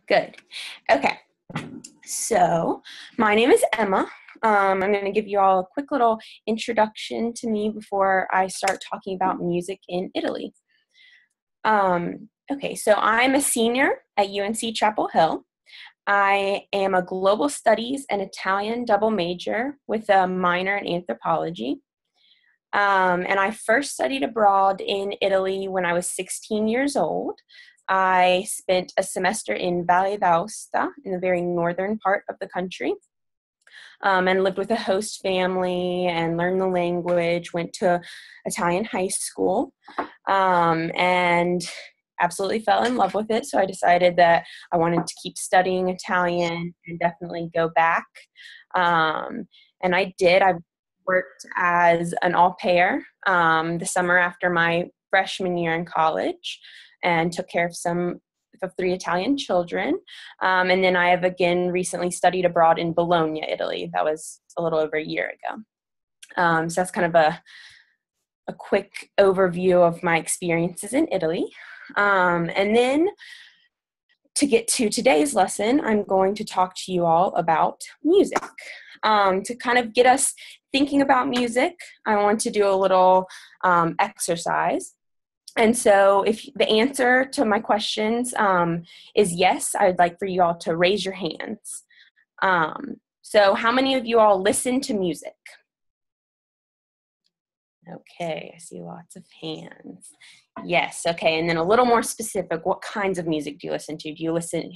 Good. Okay. So my name is Emma. I'm going to give you all a quick little introduction to me before I start talking about music in Italy. Okay, so I'm a senior at UNC Chapel Hill. I am a global studies and Italian double major with a minor in anthropology. And I first studied abroad in Italy when I was 16 years old. I spent a semester in Valle d'Aosta in the very northern part of the country, and lived with a host family and learned the language, went to Italian high school, and absolutely fell in love with it. So I decided that I wanted to keep studying Italian and definitely go back. And I did. I worked as an au pair the summer after my freshman year in college and took care of 3 Italian children. And then I have again recently studied abroad in Bologna, Italy. That was a little over a year ago. So that's kind of a quick overview of my experiences in Italy. And then to get to today's lesson, I'm going to talk to you all about music. To kind of get us thinking about music, I want to do a little exercise. And so if the answer to my questions is yes, I would like for you all to raise your hands. So how many of you all listen to music? Okay, I see lots of hands. Yes, okay, and then a little more specific, what kinds of music do you listen to?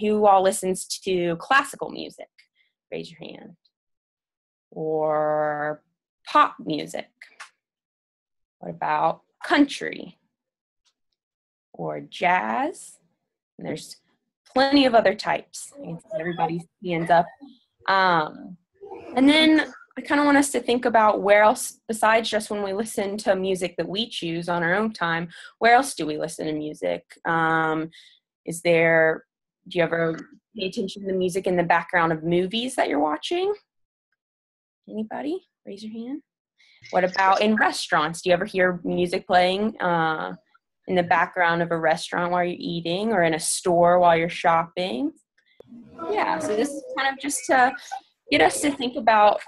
Who all listens to classical music? Raise your hand. Or pop music? What about country? Or jazz? And there's plenty of other types. I can see everybody's hands up. And then I kind of want us to think about where else, besides just when we listen to music that we choose on our own time, where else do we listen to music? Do you ever pay attention to the music in the background of movies that you're watching? Anybody? Raise your hand. What about in restaurants? Do you ever hear music playing in the background of a restaurant while you're eating, or in a store while you're shopping? Yeah, so this is kind of just to get us to think about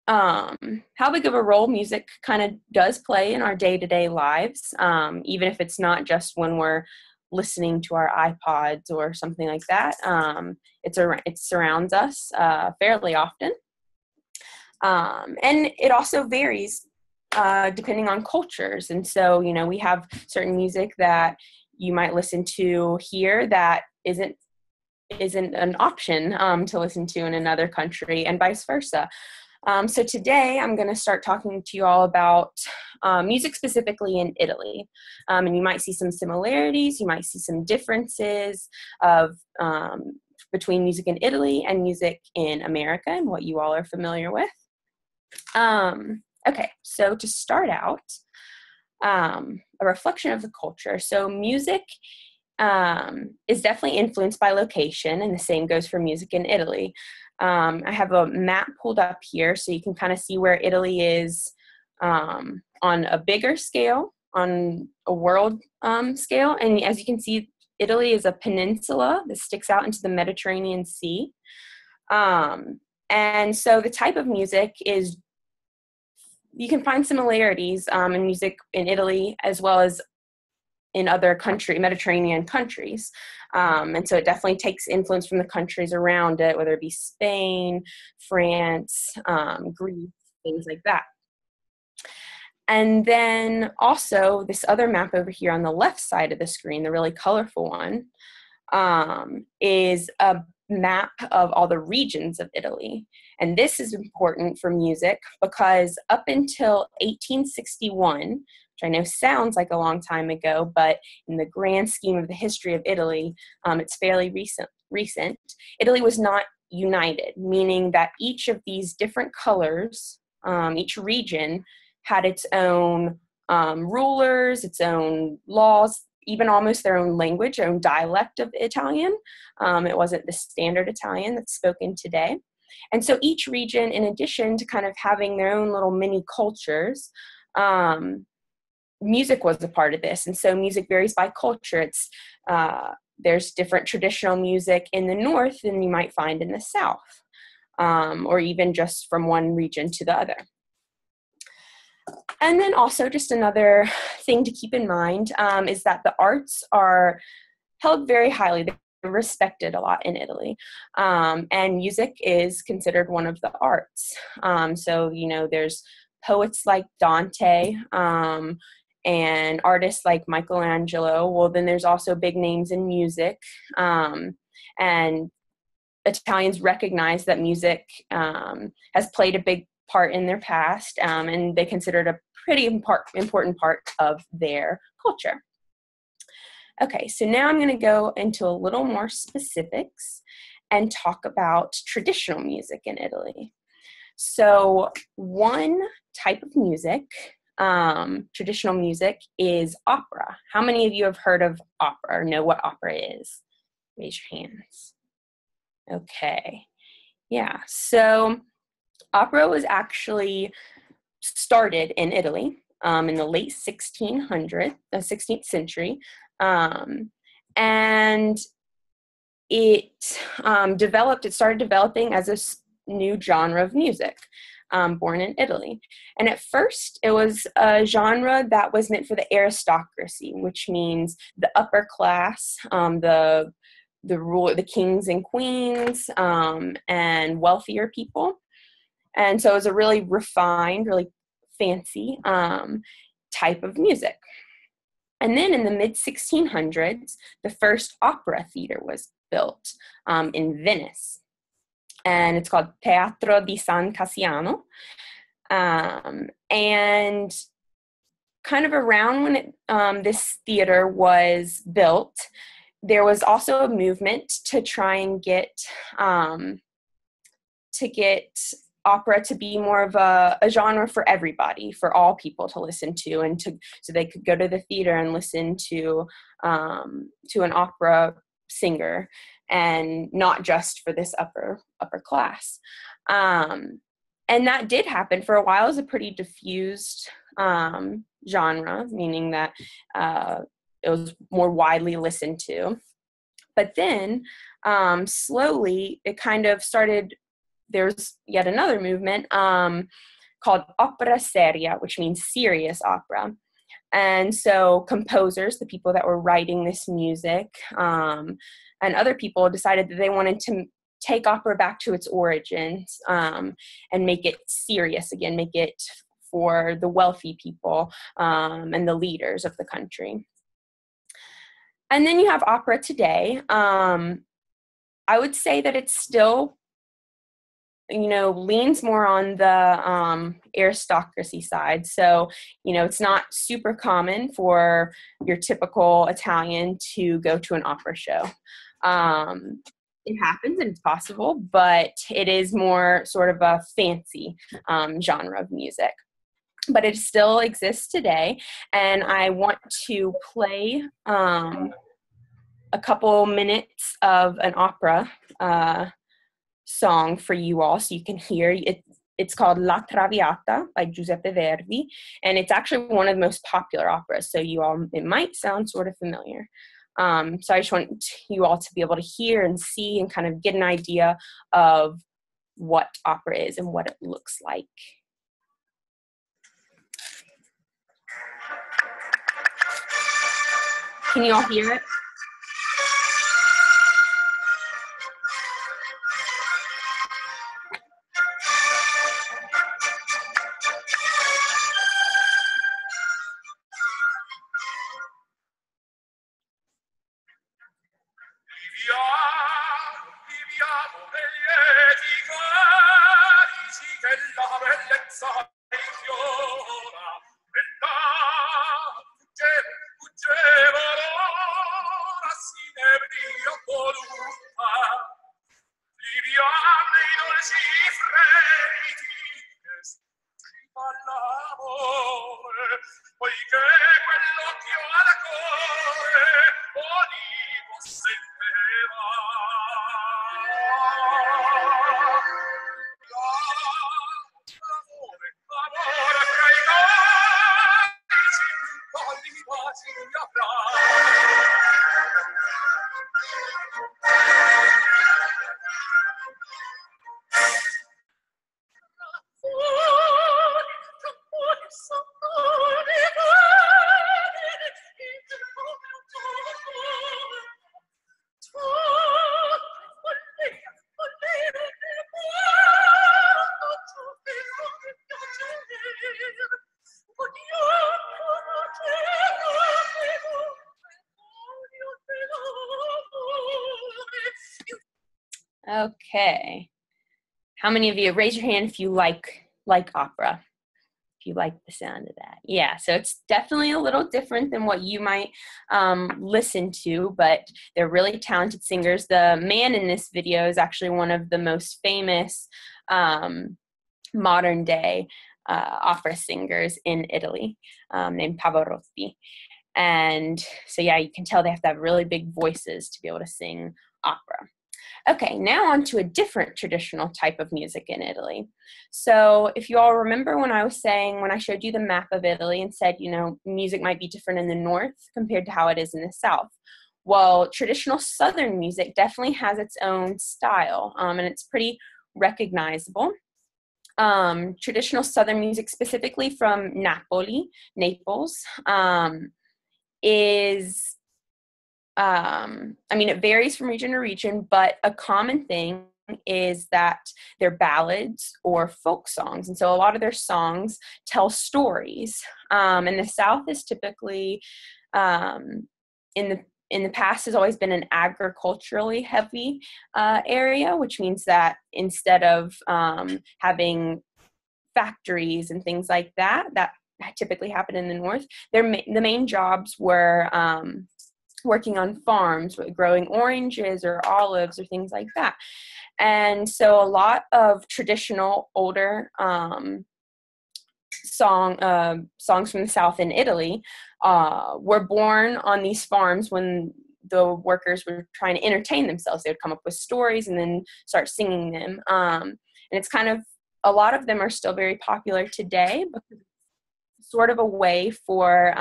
how big of a role music kind of does play in our day-to-day lives, even if it's not just when we're listening to our iPods or something like that. It surrounds us fairly often. And it also varies depending on cultures. And so, we have certain music that you might listen to here that isn't an option to listen to in another country, and vice versa. So today I'm going to start talking to you all about music specifically in Italy. And you might see some similarities, you might see some differences between music in Italy and music in America and what you all are familiar with. Okay, so to start out, a reflection of the culture. So music is definitely influenced by location, and the same goes for music in Italy. I have a map pulled up here so you can kind of see where Italy is on a bigger scale, on a world scale. And as you can see, Italy is a peninsula that sticks out into the Mediterranean Sea. And so the type of music is, you can find similarities in music in Italy as well as in other Mediterranean countries. And so it definitely takes influence from the countries around it, whether it be Spain, France, Greece, things like that. And then also this other map over here on the left side of the screen, the really colorful one, is a map of all the regions of Italy. And this is important for music because up until 1861, which I know sounds like a long time ago, but in the grand scheme of the history of Italy, it's fairly recent. Italy was not united, meaning that each of these different colors, each region had its own rulers, its own laws, even almost their own language, their own dialect of Italian. It wasn't the standard Italian that's spoken today. And so each region, in addition to kind of having their own little mini cultures, music was a part of this. And so music varies by culture. It's there's different traditional music in the north than you might find in the south, or even just from one region to the other. And then also just another thing to keep in mind is that the arts are held very highly. They're respected a lot in Italy. And music is considered one of the arts. So, you know, there's poets like Dante, and artists like Michelangelo. Well, then there's also big names in music. And Italians recognize that music has played a big part in their past, and they consider it a pretty important part of their culture. Okay, so now I'm going to go into a little more specifics and talk about traditional music in Italy. So one type of music, traditional music, is opera. How many of you have heard of opera or know what opera is? Raise your hands. Okay, yeah, so opera was actually started in Italy in the late 16th century, and it started developing as a new genre of music, born in Italy. And at first, it was a genre that was meant for the aristocracy, which means the upper class, the kings and queens, and wealthier people. And so it was a really refined, really fancy type of music. And then in the mid-1600s, the first opera theater was built in Venice. And it's called Teatro di San Cassiano. And kind of around when this theater was built, there was also a movement to try and get opera to be more of a genre for everybody, for all people to listen to, and so they could go to the theater and listen to an opera singer, and not just for this upper class. And that did happen for a while. It was a pretty diffused genre, meaning that it was more widely listened to. But then slowly it kind of started. There's yet another movement called opera seria, which means serious opera. And so composers, the people that were writing this music, and other people decided that they wanted to take opera back to its origins, and make it serious again, make it for the wealthy people, and the leaders of the country. And then you have opera today. I would say that it's still, leans more on the aristocracy side. So, it's not super common for your typical Italian to go to an opera show. It happens and it's possible, but it is more sort of a fancy genre of music. But it still exists today, and I want to play a couple minutes of an opera song for you all so you can hear it. It's called La Traviata by Giuseppe Verdi, and it's actually one of the most popular operas, so it might sound sort of familiar. So I just want you all to be able to hear and see and kind of get an idea of what opera is and what it looks like. Can you all hear it? Okay. How many of you, raise your hand if you like opera, if you like the sound of that. Yeah, so it's definitely a little different than what you might listen to, but they're really talented singers. The man in this video is actually one of the most famous modern day opera singers in Italy, named Pavarotti. And so yeah, you can tell they have to have really big voices to be able to sing opera. Okay, now on to a different traditional type of music in Italy. So if you all remember when I showed you the map of Italy and said, music might be different in the north compared to how it is in the south. Well, traditional southern music definitely has its own style, and it's pretty recognizable. Traditional southern music, specifically from Naples, is it varies from region to region, but a common thing is that they're ballads or folk songs. And so a lot of their songs tell stories. And the South is typically, in the past, has always been an agriculturally heavy area, which means that instead of having factories and things like that typically happen in the North, the main jobs were working on farms, growing oranges or olives or things like that. And so a lot of traditional older songs from the South in Italy were born on these farms when the workers were trying to entertain themselves. They would come up with stories and then start singing them. And it's kind of, a lot of them are still very popular today, but sort of a way for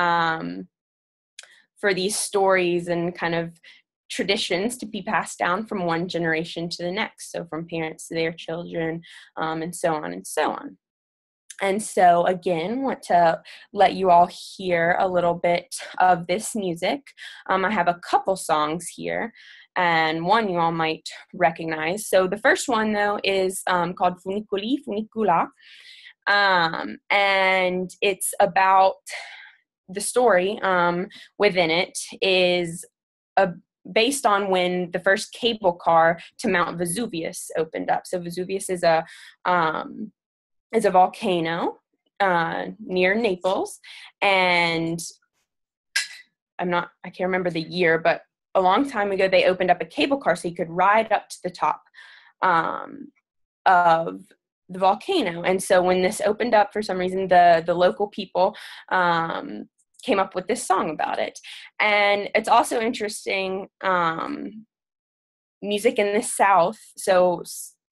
these stories and kind of traditions to be passed down from one generation to the next. So from parents to their children, and so on and so on. And so again, want to let you all hear a little bit of this music. I have a couple songs here, and one you all might recognize. So the first one, though, is called Funiculi, Funicula. And it's about, the story within it is based on when the first cable car to Mount Vesuvius opened up. So Vesuvius is a volcano near Naples, and I can't remember the year, but a long time ago they opened up a cable car so you could ride up to the top of the volcano. And so when this opened up, for some reason, the local people came up with this song about it. And it's also interesting, music in the South. So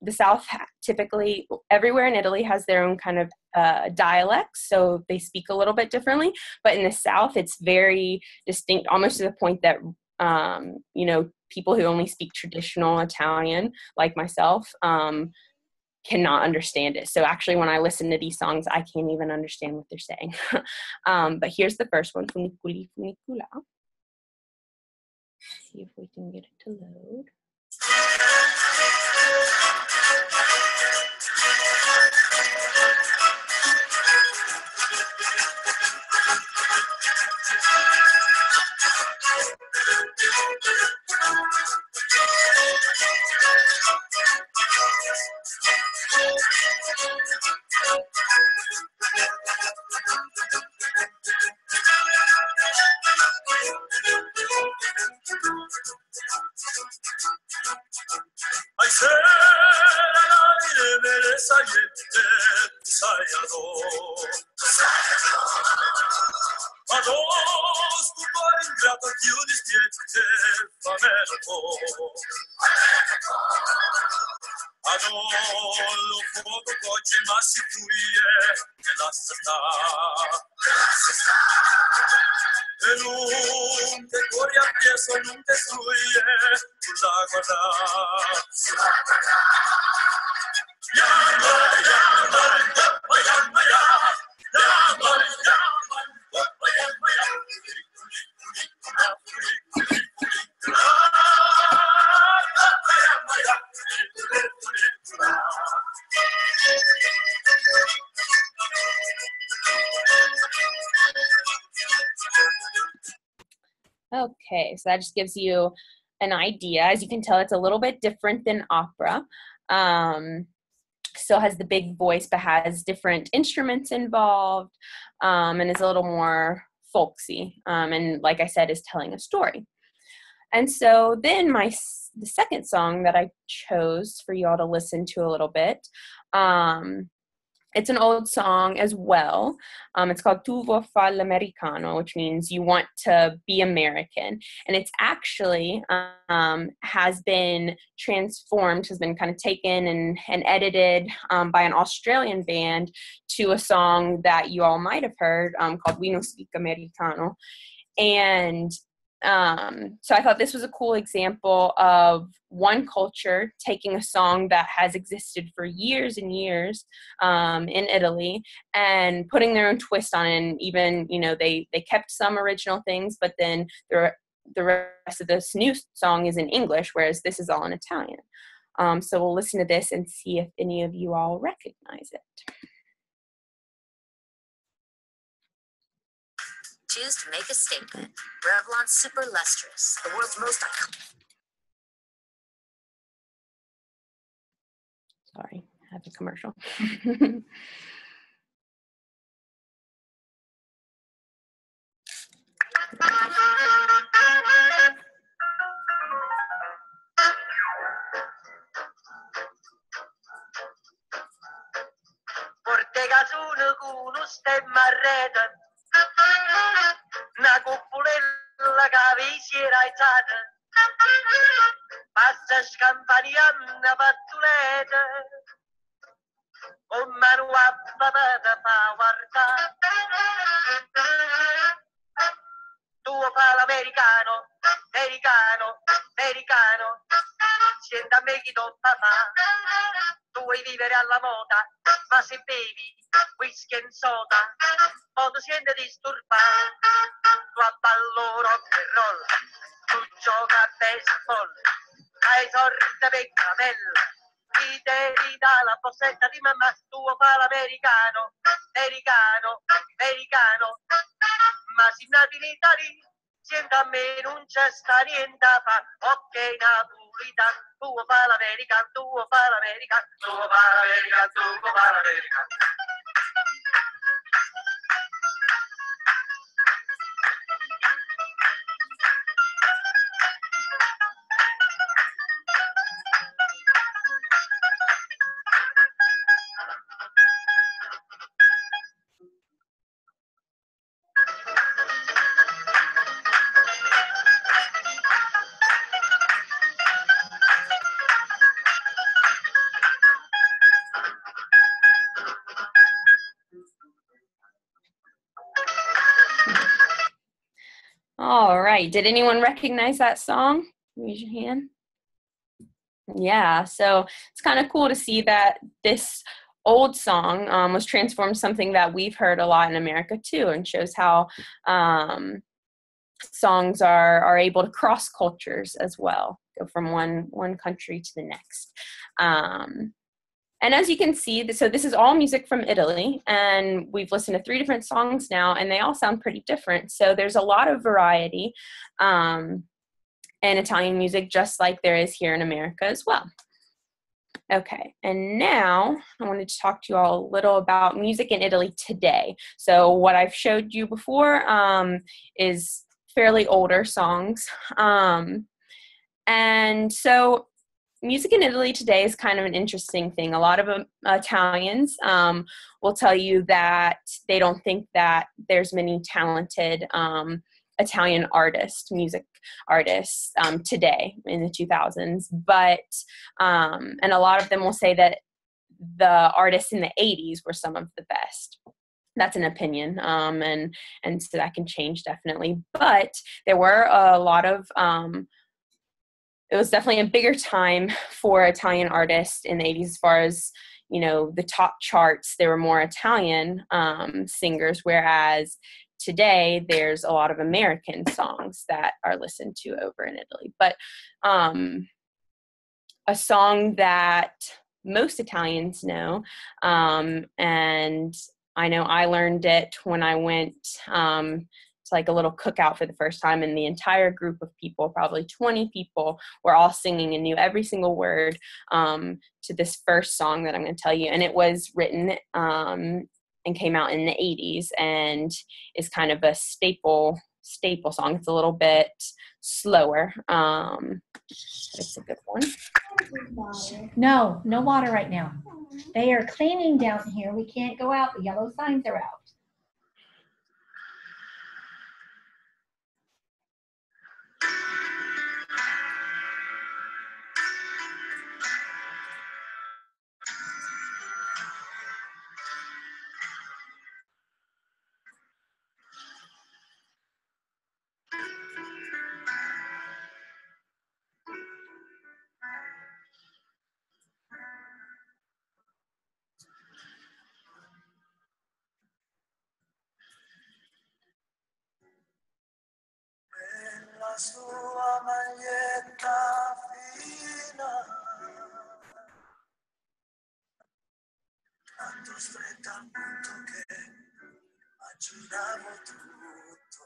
the South typically, everywhere in Italy has their own kind of dialects, so they speak a little bit differently. But in the South, it's very distinct, almost to the point that, people who only speak traditional Italian, like myself, cannot understand it. So actually, when I listen to these songs, I can't even understand what they're saying. But here's the first one, Funiculi, Funicula. See if we can get it to load. Okay, so that just gives you an idea. As you can tell, it's a little bit different than opera. Still has the big voice, but has different instruments involved, and is a little more folksy. And like I said, is telling a story. And so then the second song that I chose for you all to listen to a little bit, it's an old song as well. It's called Tu vuoi fare l'americano, which means you want to be American. And it's actually has been transformed, has been kind of taken and edited by an Australian band to a song that you all might have heard called We No Speak Americano. And so I thought this was a cool example of one culture taking a song that has existed for years and years in Italy and putting their own twist on it. And even, they kept some original things, but then the rest of this new song is in English, whereas this is all in Italian. So we'll listen to this and see if any of you all recognize it. Choose to make a statement. Revlon Super Lustrous, the world's most iconic. Sorry, I have a commercial. Portega sono con uno stemma a rete, una cupolella che vi si era alzata, passa scampaniando pattulete, con mano a papà fa guardare. Tu fa l'americano, americano, americano, senti a me chi do papà. Tu vuoi vivere alla moda, ma se bevi whisky e soda, poi ti senti disturbato. Tu abballo rock and roll, tu gioca a baseball, hai sorte per camella, ti devi dà la borsetta di mamma, tu fa l'americano, americano, americano, ma si nati in Italia, senti a me non c'è sta niente a fa, ok napolitano. Tu fa l'americano, tu fa l'americano, tu fa l'americano, tu fa l'americano. All right. Did anyone recognize that song? Raise your hand. Yeah. So it's kind of cool to see that this old song was transformed to something that we've heard a lot in America too, and shows how songs are able to cross cultures as well, go from one country to the next. And as you can see, so this is all music from Italy, and we've listened to 3 different songs now, and they all sound pretty different. So there's a lot of variety in Italian music, just like there is here in America as well. Okay, and now I wanted to talk to you all a little about music in Italy today. So what I've showed you before is fairly older songs. And so music in Italy today is kind of an interesting thing. A lot of Italians will tell you that they don't think that there's many talented Italian music artists today in the 2000s. But, and a lot of them will say that the artists in the 80s were some of the best. That's an opinion, and so that can change definitely. But there were a lot of it was definitely a bigger time for Italian artists in the 80s as far as, the top charts. There were more Italian singers, whereas today there's a lot of American songs that are listened to over in Italy. But a song that most Italians know, and I know I learned it when I went like a little cookout for the first time, and the entire group of people, probably 20 people, were all singing and knew every single word to this first song that I'm going to tell you. And it was written and came out in the 80s and is kind of a staple song. It's a little bit slower, but it's a good one. No water right now. They are cleaning down here. We can't go out. The yellow signs are out. La sua maglietta fina, tanto stretta al punto che immaginavo tutto.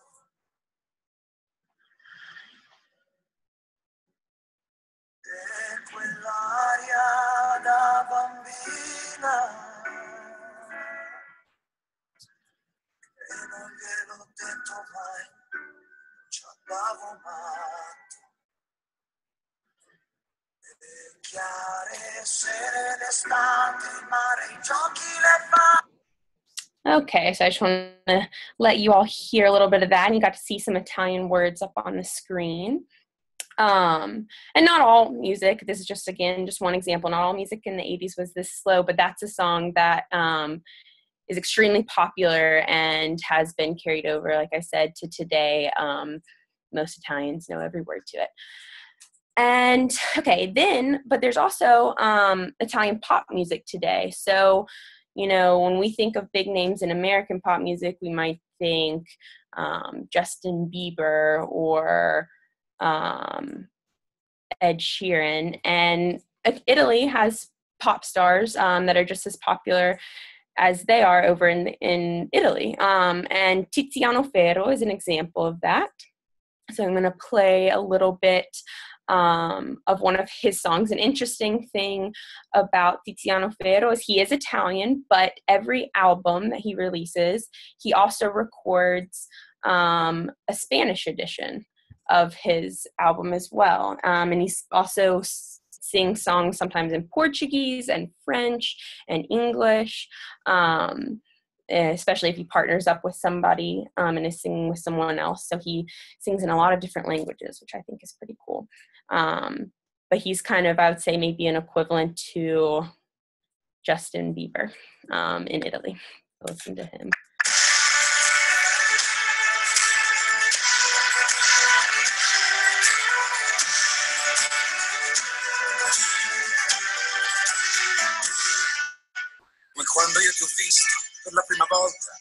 E quell'aria da bambina, e non gliel'ho detto mai, ci andavo matto. E chiare sere d'estate, il mare, i giochi, le fa. Okay, so I just want to let you all hear a little bit of that, and you got to see some Italian words up on the screen. And not all music, this is just, again, just one example, not all music in the 80s was this slow, but that's a song that is extremely popular and has been carried over, like I said, to today. Most Italians know every word to it. And okay, but there's also Italian pop music today. So, you know, when we think of big names in American pop music, we might think Justin Bieber or Ed Sheeran. And Italy has pop stars that are just as popular as they are over in Italy. And Tiziano Ferro is an example of that. So I'm going to play a little bit of one of his songs. An interesting thing about Tiziano Ferro is he is Italian, but every album that he releases, he also records a Spanish edition of his album as well. And he also sings songs sometimes in Portuguese and French and English, especially if he partners up with somebody and is singing with someone else. So he sings in a lot of different languages, which I think is pretty cool. But he's kind of, I would say, maybe an equivalent to Justin Bieber in Italy. So listen to him. Come quando io ti ho visto per la prima volta,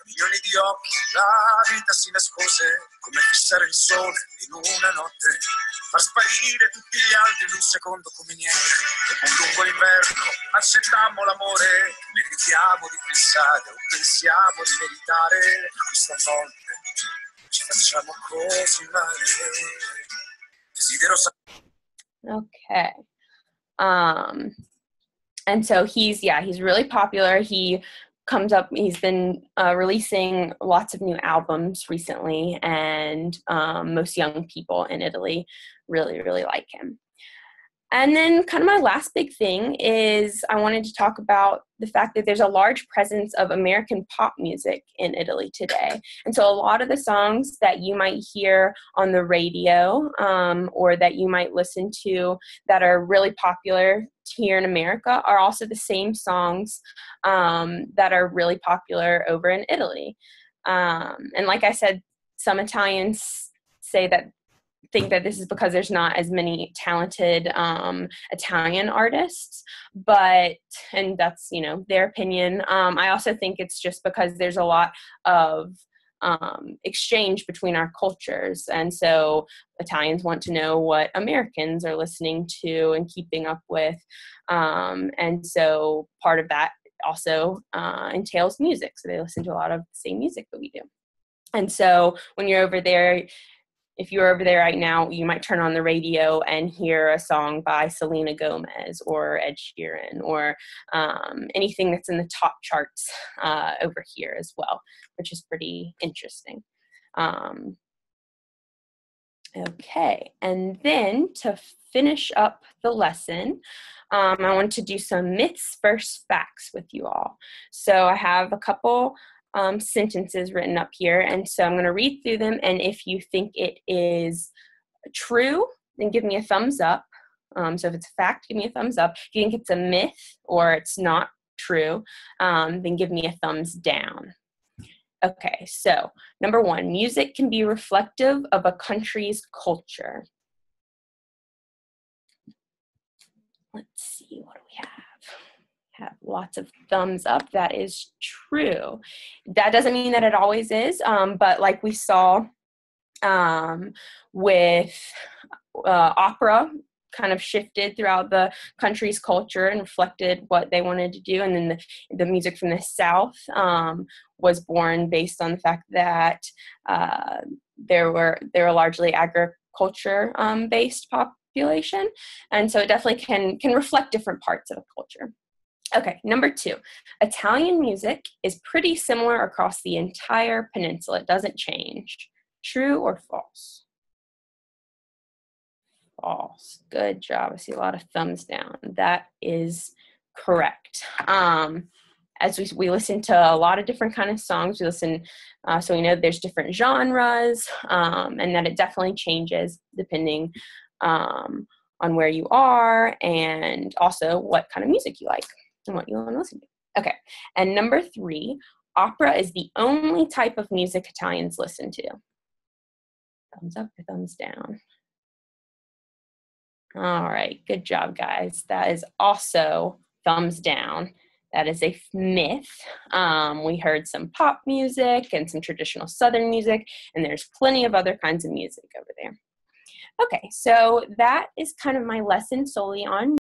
milioni di occhi, la vita si nascose, come fissare il sole in una notte, far sparire tutti gli altri in un secondo come niente. Dopo un lungo inverno accettammo l'amore, meritiamo di pensare o pensiamo di meritare, questa notte ci facciamo così male. Desidero Okay. And so he's really popular. He's been releasing lots of new albums recently, and most young people in Italy really, really like him. And then kind of my last big thing is I wanted to talk about the fact that there's a large presence of American pop music in Italy today. And so a lot of the songs that you might hear on the radio or that you might listen to that are really popular here in America are also the same songs that are really popular over in Italy. And like I said, some Italians think that this is because there's not as many talented Italian artists, and that's, their opinion. I also think it's just because there's a lot of exchange between our cultures. And so Italians want to know what Americans are listening to and keeping up with. And so part of that also entails music. So they listen to a lot of the same music that we do. And so when you're over there, if you're over there right now, you might turn on the radio and hear a song by Selena Gomez or Ed Sheeran or anything that's in the top charts over here as well, which is pretty interesting. Okay, and then to finish up the lesson, I want to do some myths versus facts with you all. So I have a couple sentences written up here, and so I'm going to read through them, and if you think it is true, then give me a thumbs up. So if it's a fact, give me a thumbs up. If you think it's a myth or it's not true, then give me a thumbs down. Okay, so number one, music can be reflective of a country's culture. Let's see, what do we have? Have lots of thumbs up. That is true. That doesn't mean that it always is, but like we saw with opera, kind of shifted throughout the country's culture and reflected what they wanted to do. And then the music from the South was born based on the fact that they were largely agriculture based population. And so it definitely can reflect different parts of a culture. Okay, number two, Italian music is pretty similar across the entire peninsula. It doesn't change. True or false? False. Good job. I see a lot of thumbs down. That is correct. As we listen to a lot of different kind of songs, we listen, so we know there's different genres, and that it definitely changes depending on where you are and also what kind of music you like and what you want to listen to. Okay, and number three, opera is the only type of music Italians listen to. Thumbs up or thumbs down? All right, good job, guys. That is also thumbs down. That is a myth. We heard some pop music and some traditional Southern music, and there's plenty of other kinds of music over there. Okay, so that is kind of my lesson solely on